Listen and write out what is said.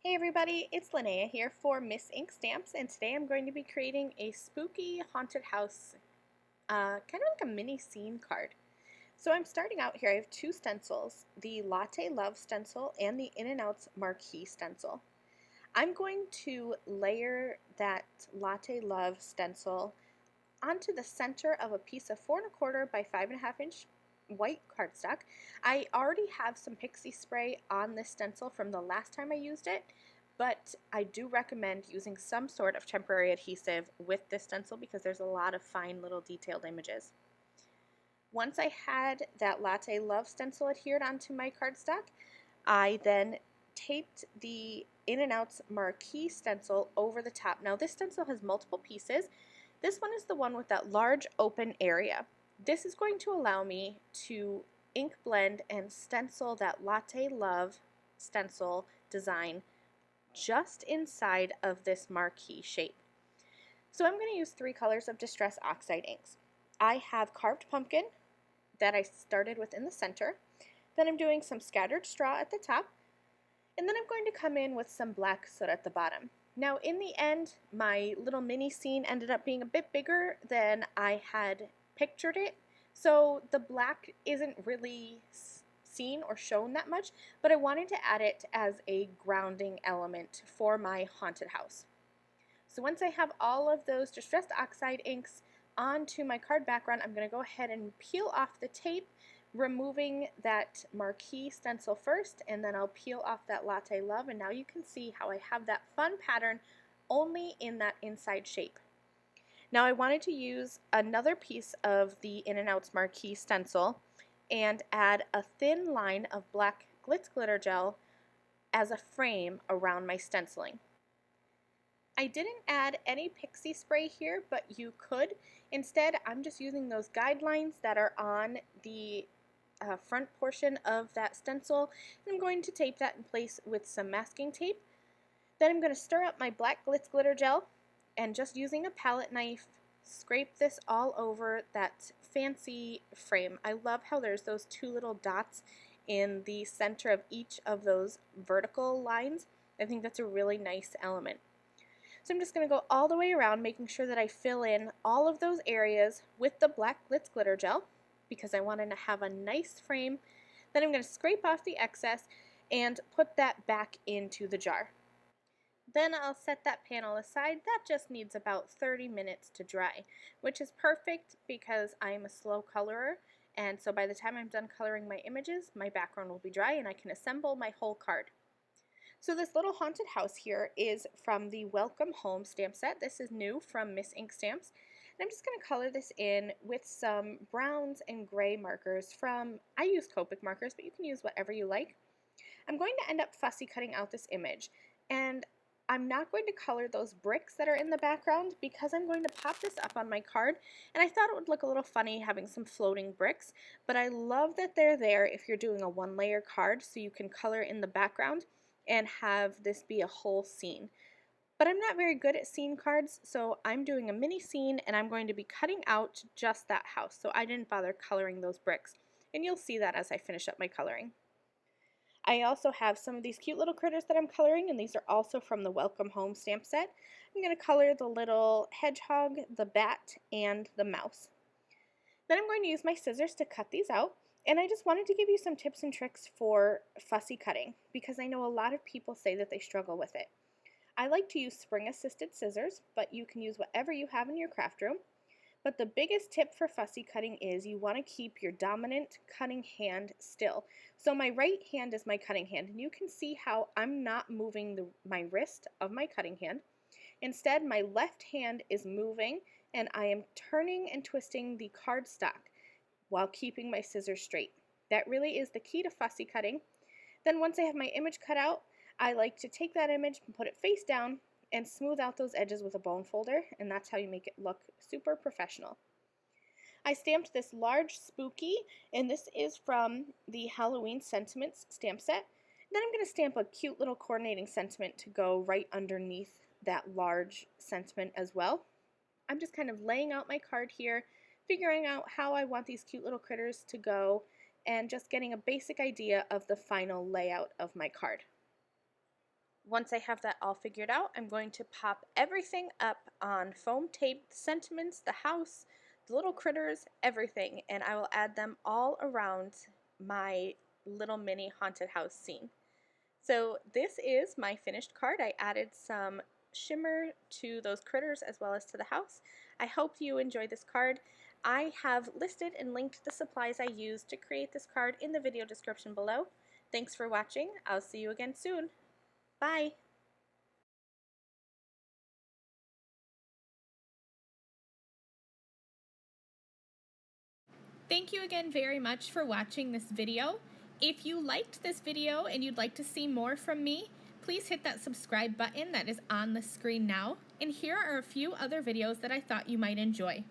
Hey everybody, it's Lynnea here for Miss Ink Stamps, and today I'm going to be creating a spooky haunted house, kind of like a mini scene card. So I'm starting out here. I have two stencils, the Latte Love stencil and the In n Outs Marquee stencil. I'm going to layer that Latte Love stencil onto the center of a piece of 4¼ by 5½ inch white cardstock. I already have some pixie spray on this stencil from the last time I used it, but I do recommend using some sort of temporary adhesive with this stencil because there's a lot of fine little detailed images. Once I had that Latte Love stencil adhered onto my cardstock, I then taped the In n Outs Marquee stencil over the top. Now this stencil has multiple pieces. This one is the one with that large open area. This is going to allow me to ink blend and stencil that Latte Love stencil design just inside of this marquee shape. So I'm going to use 3 colors of Distress Oxide inks. I have Carved Pumpkin that I started with in the center. Then I'm doing some Scattered Straw at the top. And then I'm going to come in with some Black Soot at the bottom. Now in the end, my little mini scene ended up being a bit bigger than I had pictured it. So the black isn't really seen or shown that much, but I wanted to add it as a grounding element for my haunted house. So once I have all of those Distressed Oxide inks onto my card background, I'm going to go ahead and peel off the tape, removing that marquee stencil first, and then I'll peel off that Latte Love, and now you can see how I have that fun pattern only in that inside shape. Now I wanted to use another piece of the In n Outs Marquee stencil and add a thin line of black glitz glitter gel as a frame around my stenciling. I didn't add any pixie spray here, but you could. Instead, I'm just using those guidelines that are on the front portion of that stencil, and I'm going to tape that in place with some masking tape. Then I'm going to stir up my black glitz glitter gel, and just using a palette knife, scrape this all over that fancy frame. I love how there's those 2 little dots in the center of each of those vertical lines. I think that's a really nice element. So I'm just going to go all the way around, making sure that I fill in all of those areas with the black glitz glitter gel because I wanted to have a nice frame. Then I'm going to scrape off the excess and put that back into the jar. Then I'll set that panel aside. That just needs about 30 minutes to dry, which is perfect because I'm a slow colorer, and so by the time I'm done coloring my images, my background will be dry and I can assemble my whole card. So this little haunted house here is from the Welcome Home stamp set. This is new from Miss Ink Stamps. And I'm just going to color this in with some browns and gray markers from, I use Copic markers, but you can use whatever you like. I'm going to end up fussy cutting out this image. And I'm not going to color those bricks that are in the background because I'm going to pop this up on my card, and I thought it would look a little funny having some floating bricks, but I love that they're there if you're doing a 1-layer card so you can color in the background and have this be a whole scene. But I'm not very good at scene cards, so I'm doing a mini scene and I'm going to be cutting out just that house, so I didn't bother coloring those bricks, and you'll see that as I finish up my coloring. I also have some of these cute little critters that I'm coloring, and these are also from the Welcome Home stamp set. I'm going to color the little hedgehog, the bat, and the mouse. Then I'm going to use my scissors to cut these out, and I just wanted to give you some tips and tricks for fussy cutting because I know a lot of people say that they struggle with it. I like to use spring-assisted scissors, but you can use whatever you have in your craft room. But the biggest tip for fussy cutting is you want to keep your dominant cutting hand still. So my right hand is my cutting hand, and you can see how I'm not moving my wrist of my cutting hand. Instead, my left hand is moving, and I am turning and twisting the cardstock while keeping my scissors straight. That really is the key to fussy cutting. Then once I have my image cut out, I like to take that image and put it face down and smooth out those edges with a bone folder, and that's how you make it look super professional. I stamped this large spooky, and this is from the Halloween Sentiments stamp set. Then I'm going to stamp a cute little coordinating sentiment to go right underneath that large sentiment as well. I'm just kind of laying out my card here, figuring out how I want these cute little critters to go, and just getting a basic idea of the final layout of my card. once I have that all figured out, I'm going to pop everything up on foam tape, the sentiments, the house, the little critters, everything, and I will add them all around my little mini haunted house scene. So this is my finished card. I added some shimmer to those critters as well as to the house. I hope you enjoyed this card. I have listed and linked the supplies I used to create this card in the video description below. Thanks for watching. I'll see you again soon. Bye! Thank you again very much for watching this video. If you liked this video and you'd like to see more from me, please hit that subscribe button that is on the screen now. And here are a few other videos that I thought you might enjoy.